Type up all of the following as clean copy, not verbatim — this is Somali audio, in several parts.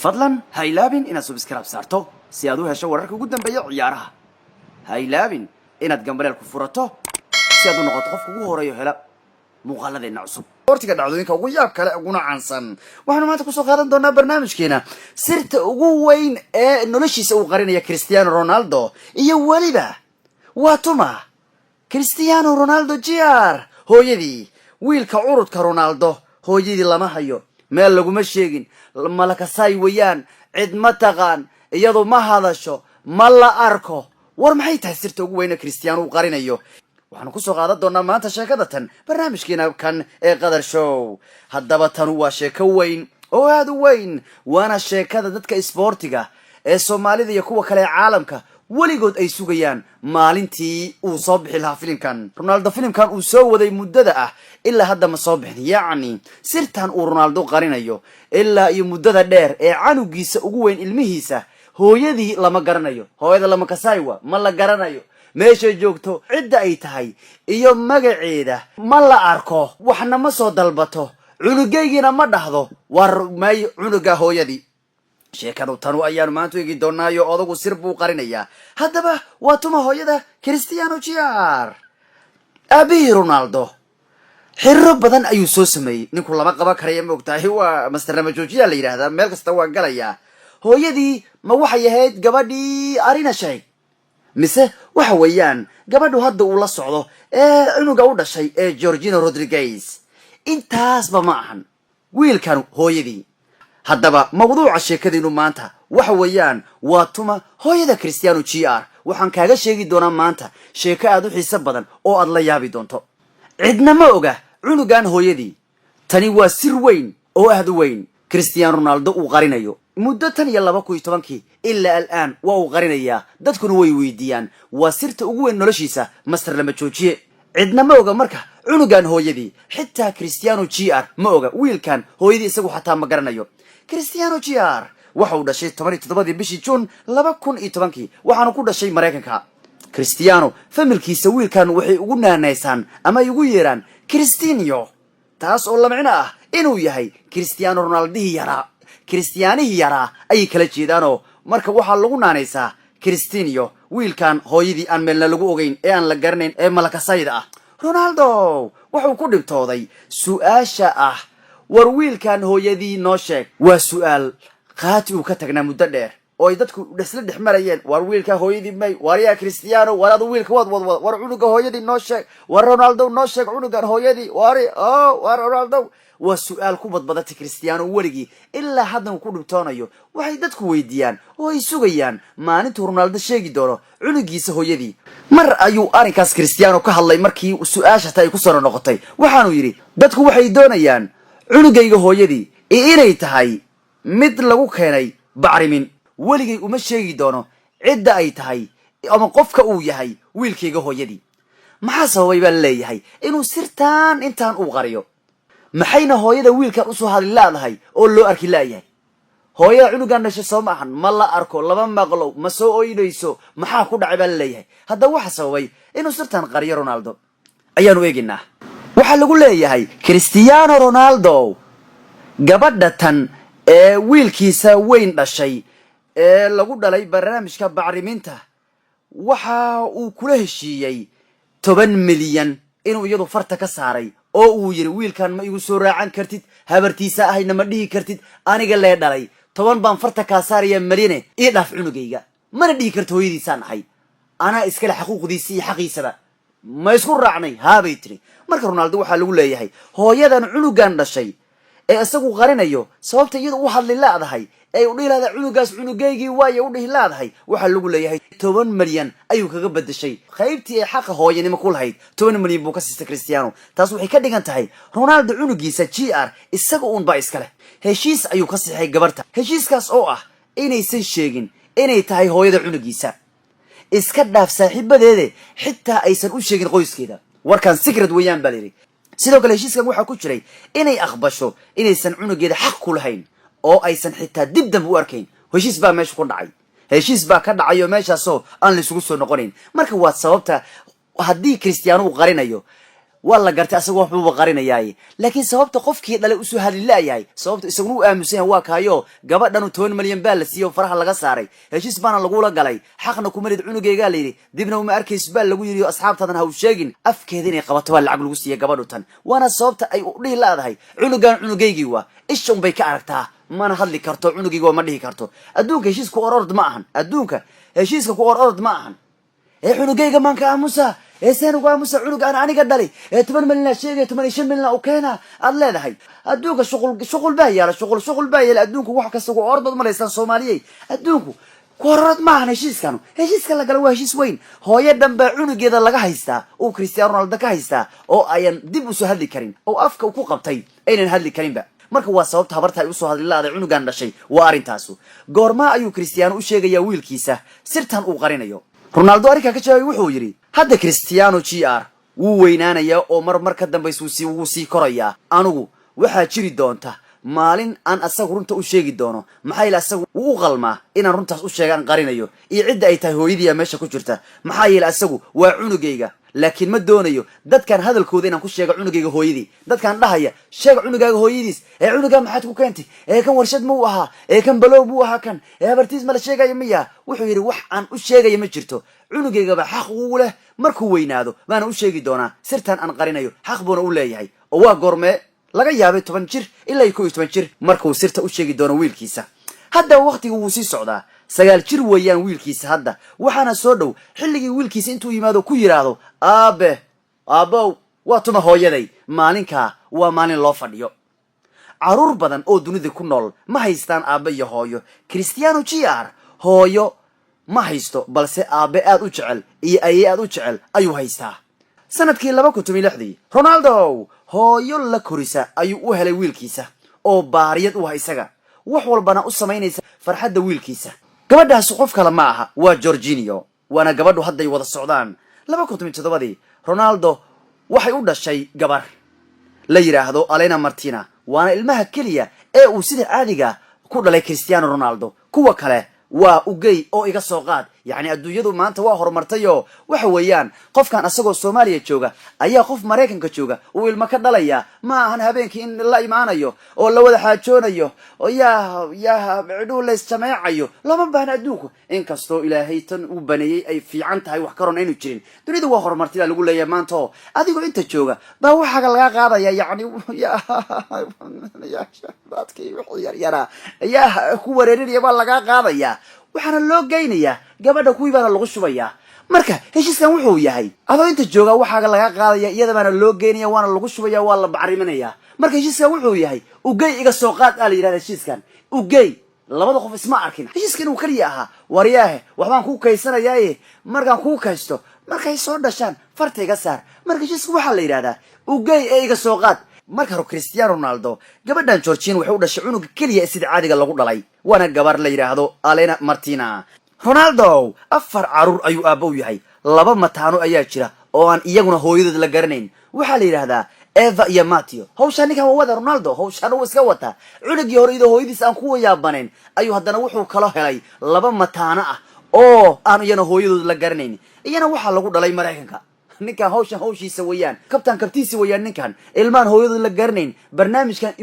fadlan ha ilaabin inaad subscribe saarto si aad u hesho wararka ugu dambeeya ciyaaraha. Ha ilaabin inaad gambaleel ku furato si aad u noqoto qofka ugu horeeyo hela muuqaaladeena cusub. Sportiga dhacdooyinka ugu yaab kale uguna caansan waxaanu maanta ku soo qaadan doonaa barnaamijkeena sirta ugu weyn ee noloshiisa uu qarinaya Cristiano Ronaldo iyo waliba waa tuma Cristiano Ronaldo Jr. hooyadii wiilka urudka Ronaldo hooyadii lama hayo meel laguma sheegin malakasay wayaan cid ma taqaan iyadoo ma hadasho ma la arko war maxay tahay sirta ugu weyn ee Cristiano uu qarinayo waxaan ku soo qaadan doonaa maanta sheekada tan barnaamijkeena kan ee qadar show haddaba tan waa sheeko weyn oo aad u weyn waana sheekada dadka sportiga ee Soomaalida iyo kuwa kale caalamka waligood ay sugayaan maalintii uu soo bixi lahaa filimkan Ronaldo filimkan uu soo waday muddada ah ilaa hadda ma soo bixin yacni sirtan uu Ronaldo qarinayo ilaa iyo muddada dheer ee canugiisa ugu weyn ilmihiisa hooyadii lama garanayo hooyada lama kasaywa ma la garanayo meesha joogto cidda ay tahay iyo magaceeda ma la arko waxna ma soo dalbato cunugaygiina ma dhahdo war may cunuga hooyadii sheekadu tanu ayaanu maanta eegi doonaayo odagu sir buu qarinayaa haddaba waa tuma hooyada Cristiano Jr. Abi Ronaldo xirro badan ayuu soo sameeyay ninku lama qaban karayo ma ogtahay waa master Ramajoojiya la yiraahdaa meel kasta waa galaya hooyadii ma waxay ahayd gabadhii Arina Shay mise waxa weeyaan gabadhu hadda uu la socdo ee cunuga u dhashay ee Georgina Rodriguez intaasba ma ahan wiilkan hooyadii haddaba mawduuca sheekadiinu maanta waxa weeyaan waa tuma hooyada Cristiano Jr. waxaan kaaga sheegi doonaa maanta sheeko aad u xiiso badan oo aad la yaabi doonto cidna ma oga cunugan hooyadii tani waa sir weyn oo aad u weyn Cristiano Ronaldo uu qarinayo muddo tan iyo 2010 ilaa al'aan waa uu qarinayaa dadkuna way weydiiyaan waa sirta ugu weyn noloshiisa master lama joojiye cidna ma oga marka cunugan hooyadii xitaa Cristiano Jr. ma oga wiilkan hooyadii isagu xataa ma garanayo Cristiano Jr. waxa uu dhashay 17 bishii June 2010 waxaanu ku dhashay Mareykanka Cristiano familkiisa wiilkan waxay ugu naanaysaan ama ay ugu yeeraan Cristiano taas oo la macno ah inuu yahay Cristiano Ronaldo yara Cristianihi yara ay kala jeedaano marka waxa lagu naanaysaa Cristiano wiilkan hooyadii aan meelna lagu ogeyn ee aan la garanayn ee malakasayda ah Ronaldo wuxuu ku dhibtooday su'aasha ah war wiilkan hooyadii noo sheeg waa su'aal qaati uu ka tagnaa muddo dheer oo ay dadku dhisla dhexmarayeen war wiilka hooyadii may war yaa Cristiano war adu wiilka wad war cunuga hooyadii noo sheeg war Ronaldo noo sheeg cunugan hooyadii war Ronaldo waa su'aal ku badbadatay Cristiano warigi ilaa haddan ku dhibtoonayo waxay dadku weydiiyaan oo ay sugayaan maalintuu Ronaldo sheegi doono cunugiisa hooyadii mar ayuu arinkaas Cristiano ka hadlay markii su'aasha tay ku soo noqotay waxaanu yiri dadku waxay doonayaan cunugayga hooyadii inay tahay mid lagu keenay bacrimin waligay uma sheegi doono cidda ay tahay ama qofka uu yahay wiilkayga hooyadii maxaa sababay baa leeyahay inuu sirtaan intaan uu qariyo maxayna hooyada wiilkan u soo hadli laadahay oo loo arki laayahay hooyada cunugan dhashay soo ma ahan ma la arko laba maqlo ma soo ooynayso maxaa ku dhacay baa leeyahay hadda waxa sababay inuu sirtaan qariyo Ronaldo ayaanu eeginaa waxa lagu leeyahay Cristiano Ronaldo gabadha tan ee wiilkiisa weyn dhashay ee lagu dhalay barnaamijka bacriminta waxa uu kula heshiiyay 10 milyan inuu iyadu farta ka saaray oo uu yiri wiilkan ma igu soo raacan kartid habartiisa ahayna ma dhihi kartid aniga lee dhalay 10 baan farta ka saaraya marine ii dhaaf cunugayga mana dhihi karto hooyadiisa nahay ana iskala xuquuqdiisa iyo xaqiisada ma isku raacnay haabay tiri marka Ronaldo waxa lagu leeyahay hooyadan cunugan dhashay ee isagu qarinayo sababta iyadu u hadli laadahay ee u dhilaada cunugaas cunugaygii waaye u dhihi laadahay waxa lagu leeyahay 10 milyan ayuu kaga badashay qaybtii ay xaq hooyanimo ku lahayd 10 milyan buu ka siistay Cristiano taas waxay ka dhigan tahay Ronaldo cunugiisa Jr. isaga uun ba iskale heshiis ayuu ka saxay gabarta heshiiskaas oo ah inaysan sheegin inay tahay hooyada cunugiisa iska dhaaf saaxiibadeeda xitaa aysan u sheegin qoyskeeda warkan secret weeyaan baa leeyahay sidoo kale heshiiskan waxa ku jiray inay aqbasho inaysan cunugeeda xaq ku lahayn oo aysan xitaa dib dambe u arkayn heshiis baa meesha ku dhacay heshiis baa ka dhacayo meeshaas oo aan la isugu soo noqonayn marka waa sababta haddii Cristiano uu qarinayo ولا قرت أسوق حبوب قرينا جاي لكن سببت قفكي دل أسوه هذه لا جاي سببت يسقنوا أمسيه واكايو قبضنا 2 مليون بالسيو فرح لقى صاري هالشيء سبحان الله قولا قلي حقنا كمرد عنق قال لي دبنا وما أركي سبال لقوا يريو أصحاب تنا هوشاجين أفكيدني قبضتها العقل وسيا قبضتن وأنا سببت أي قولي لا هاي عنقي جوا إيش شون بيكاركتها ما أنا هذلي كرتو عنقي جوا ما ليه كرتو أدونك هالشيء كور أرض معهن أدونك هالشيء كور أرض معهن عنقي كمان كاموسا سين وقاموسا عنق أنا قدري 8 مليون شيء 8 مليون أوكينا الله ده هاي أدونك شغل باهي على شغل باهي أدونك واحد سوق أرض ما ليس صومالي أدونك كورات معنا هشيس كانوا هشيس كلا قالوا هشيس وين هو يدم بعونه كذا لقى هيستا أو كريستيانو رونالدو كهيستا أو أيان دب وسه هذي كريم أو أفك وكو قبطي أين هذي كريم بقى marka waa sababta habarta ay u soo hadlaada cunugan dhashay waa arintaasu goorma ayuu Cristiano u sheegaya wiilkiisa sirtan uu qarinayo Ronaldo arika ka jawaabay wuxuu yiri hadda Cristiano GR wuu weynaanaya oo mar ka dambaysu sii koraya anigu waxa jiri doonta maalin aan asagu runta u sheegi doono maxay la asagu u qalmaa inaan runtaas u sheegan qarinayo iyo cidda ay tahay hooyadii meesha ku jirta maxay la asagu waa cunugayga laakiin ma doonayo dadkan hadalkooda inaan ku sheego cunugayga hooyadii dadkan dhahaya sheeg cunugaaga hooyadiis cunuga maxaad ku keentay kan warshad ma uu ahaa kan balow buu ahaa kan habartiis ma la sheegayo miya wuxuu yiri wax aan u sheegayo ma jirto cunugayga ba xaq u leh markuu weynaado baana u sheegi doonaa sirtan aan qarinayo xaq buuna u leeyahay oo waa goormee laga yaabay 10 jir ilaa 12 jir markuu sirta u sheegi doono wiilkiisa hadda waqtigu wuu sii socdaa 9 jir weeyaan wiilkiisa hadda waxaana soo dhow xilligii wiilkiisa intuu yimaado ku yiraahdo aabow waa tuma hooyaday maalinka waa maalin loo fadhiyo caruur badan oo dunida ku nool ma haystaan aabe iyo hooyo Cristiano GR hooyo ma haysto balse aabe aad u jecel iyo ay aad u jecel ayuu haystaa sanadkii 2006 Ronaldo hooyo la korisa ayuu u helay wiilkiisa oo baariyad u haysaga wax walbana u sameynaysa farxadda wiilkiisa gabadhaas qof kale ma aha waa Jorginho wana gabadhu hadday wada socdaan 2007 Ronaldo waxay u dhashay gabar la yiraahdo Alena Martina wana ilmaha kaliya ee uu sida caadiga ku dhalay Cristiano Ronaldo kuwa kale waa ugay oo iga soo qaad yani adduunyadu maanta waa horumartayo waxa weeyaan qofkan asagoo Soomaaliya jooga ayaa qof Mareykanka jooga oo ilma ka dhalaya ma ahan habeenkii in la imaanayo oo la wada xaajoonayo oo yaa bicdu la istamaacayo lama baahna adduunku inkastoo Ilaahay tan u baneeyay ay fiican tahay wax karoon aynu jirin dunida waa horumartay lagu leeyahay maanta adigu inta jooga baa waxa laga qaadaya yani ya dadkii wixii yara ku wareerinaya baa laga qaadaya waxana loo geynaya gabadha kuwii baa lagu shubaya marka heshiiskan wuxuu yahay adoo inta jooga waxa laga qaadaya iyada bana loo geynaya waana lagu shubaya waa la bacriminaya marka heshiiskan wuxuu yahay ugay iga soo qaad la yiraahdo heshiiskan ugay labada qof isma arkin heshiiskan uu kaliya aha wariyaahe waxbaan ku kaysanayaaye markaan ku kaysto markay soo dhashaan farta iga saar marka heshiisku waxa la yiraahdaa ugay iga soo qaad marka Cristiano Ronaldo gabadhan Jorginho wuxuu dhashay cunug kaliya sida caadiga lagu dhalay wana gabar la yiraahdo Alena Martina Ronaldo afar carur ayuu aabbo yahay laba mataano ayaa jira oo aan iyaguna hooyadood la garanayn waxa la yiraahdaa Eva iyo Matteo hawshan ninka wada Ronaldo hawshan uu iska wata cunugii hore hooyadiis aan ku yaabaneen ayuu haddana wuxuu kala helay laba mataano ah oo aan iyana hooyadood la garanayn iyana waxa lagu dhalay Mareykanka ninka hawshiisa weeyaan kabtiisa weeyaan ninkan ilmaan hooyadu la garanayn barnaamijkan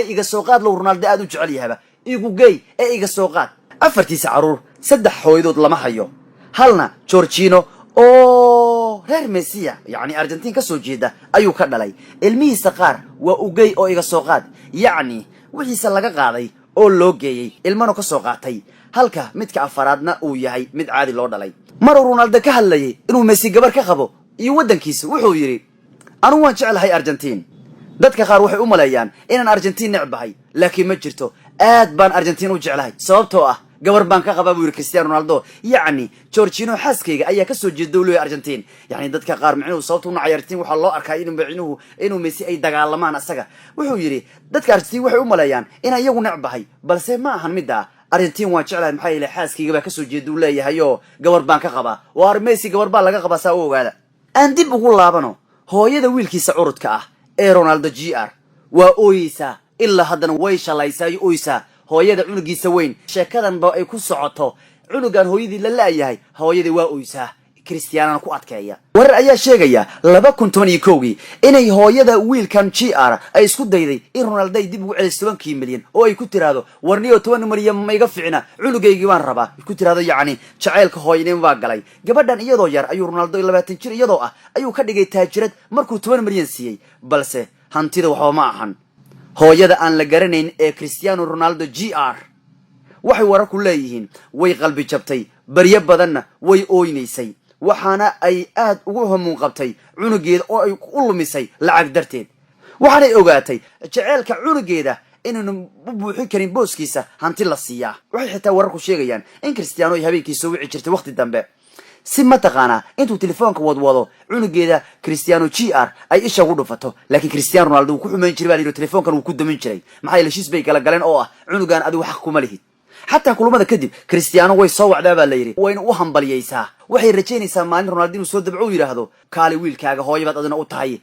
iga soo qaad loo Ronaldo aad u jecel yahay iga soo qaad afartiisa caruur saddex hooyadood lama hayo halna Jorginho oo reer Messi yani Argentina ka soo jeeda ayuu ka dhalay ilmihiisa qaar waa ugay oo iga soo qaad yani wixiisa laga qaaday oo loo geeyay ilmano ka soo qaatay halka midka afaraadna uu yahay mid caadi loo dhalay mar Ronaldo ka hadlayay inuu Messi gabar ka qabo iyo wadankiisa wuxuu yiri anu waan jecelahay Argentina dadka qaar waxay u maleeyaan inaan Argentina necbahay laakiin ma jirto aad baan Argentina u jecelahay sababtoo ah gabar baan ka qabaa buu yiri Cristiano Ronaldo yani Jorginho xaaskeyga ayaa ka soo jeeday dawladda Argentina yani dadka qaar macnuhu sababtu u nacay Argentina waxa loo arkaa inuu Messi ay dagaalamaan asaga wuxuu yiri dadka Argentina waxay u maleeyaan in iyagu necbahay balse ma ahan midda Argentina waan jecelahay maxay ilaa xaaskeyga baa ka soo jeeday leeyahay oo gabar baan ka qabaa waa Messi gabar baa laga qabaa saa u ogaada aan dib ugu laabano hooyada wiilkiisa curudka ah ee Ronaldo GR waa ooyisa ilaa haddana way shalaysay ooyisa hooyada cunugiisa weyn sheekadan ba ay ku socoto cunugan hooyadii la laayahay hooyadii waa ooyisa Cristiano ku adkeeya warar ayaa sheegaya 2011 inay hooyada wiilkan GR ay isku dayday in Ronaldo ay dib ugu celiso 10 milyan oo ay ku tiraado warniyo 10 milyan ma iga ficina cunugeygii waan rabaa ku tiraado yacni jaceylka hooyadeyn waa galay gabadhan iyadoo yar ayuu Ronaldo 20 jir iyadoo ah ayuu ka dhigay taajirad markuu 10 milyan siiyay balse hantida waxba ma ahan hooyada aan la garanayn ee Cristiano Ronaldo GR waxay warar ku leeyihiin way qalbi jabtay bariya badanna way ooynaysay waxaana ay aad ugu hamuun qabtay cunugeeda oo ay u lumisay lacag darteed waxaanay ogaatay jaceylka cunugeeda inuu buuxin karin booskiisa hanti la siiyaa waxay xitaa warar ku sheegayaan in Cristiano ay habeenkii soo wici jirtay waqti dambe si ma taqaana intuu telefoonka wadwado cunugeeda Cristiano GR ay isha ugu dhufato laakiin Cristiano Ronaldo ku xumeyn jiray baa telefoonkan uu ku damin jiray maxay la shiis bay kala galeen oo ah cunugan adigu xaq kuma lihid حتى كل ماذا كذب كريستيانو ويصوع ذا ليري وين وهم بليسا وحي رجيني سامان رونالدو سود بعوي هذا كالي ويل كاغا هوي باد ادنا وتahay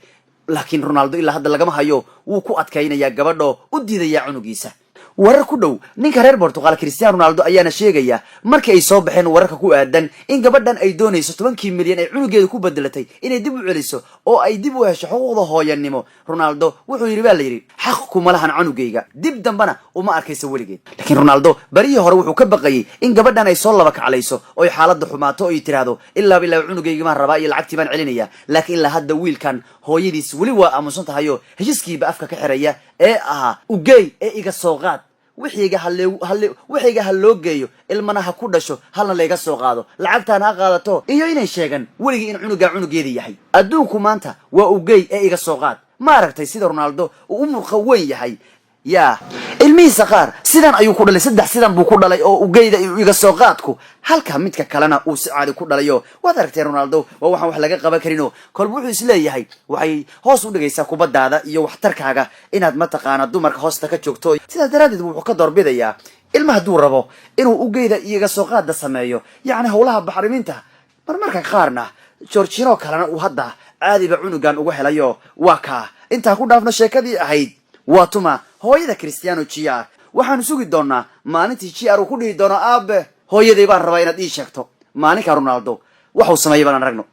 لكن رونالدو إلا هذا لقما هيو وكو أتكاين يا جبردو ودي ذا يا عنقيسة warar ku dhow ninka reer Portugal Cristiano Ronaldo ayaana sheegaya markii ay soo baxeen wararka ku aadan in gabadhan ay doonayso 10 milyan ay cunugeeda ku bedelatay inay dib u celiso oo ay dib u hesho xuquuqda hooyanimo Ronaldo wuxuu yiri baa la yiri xaq kuma lahan cunugeyga dib dambana uma arkayso waligeed laakiin Ronaldo bariyo hore wuxuu ka baqayay in gabadhan ay soo laba kaclayso oo ay xaaladda xumaato oo ay tiraado ilaa bilaa cunugeyga ma rabaa iyo lacagtii baan celinaya laakiin la hadda wiilkan hooyadiis wali waa aamusan tahay oo heshiiskiiba afka ka xiraya ee aha u geey ee iga soo qaad وحيجا هاللو جيو المناها كودا شو هلا ليجا سوقادو لعبتها ناقادتو إيو إني شيغان ولي إن عنو جيدي يحي أدونكو مانتا وأوجي إيجا سوقاد ما ركتي سيد رونالدو وأمو خوين يحي يا الميسا قار سيدان أيو كودا لي سدح سيدان بو كودا لي أوجي إيجا سوقادكو هل كاميتك كلنا وسعادي كودا ليو وذركتي رونالدو ووحا وحلقا قبا كرينو كل بوحو إسلي يحي وحي هوسو دقيسا كوبادا هذا إيو وحتركاغا إناد متقانا دومارك هوستا كتشوكتو سيدا درادد وحو كدور بيدايا المهدو ربو إنو أوجيدا إيجا سوقاد دا سمايو يعني هولها بحرمينتا مرماركا قارنا جورجينو كلنا وهدا عادي بعونوغان وحلايو واكا انتا كو دافنا شيكادي أهيد واتما هويدا كريستيانو جيار waxaanu sugi doonaa maalintii GR ku dhigi doona aabe hooyaday baan rabaa inaad ii sheegto maalinka Ronaldo wuxuu sameeyay baan aragno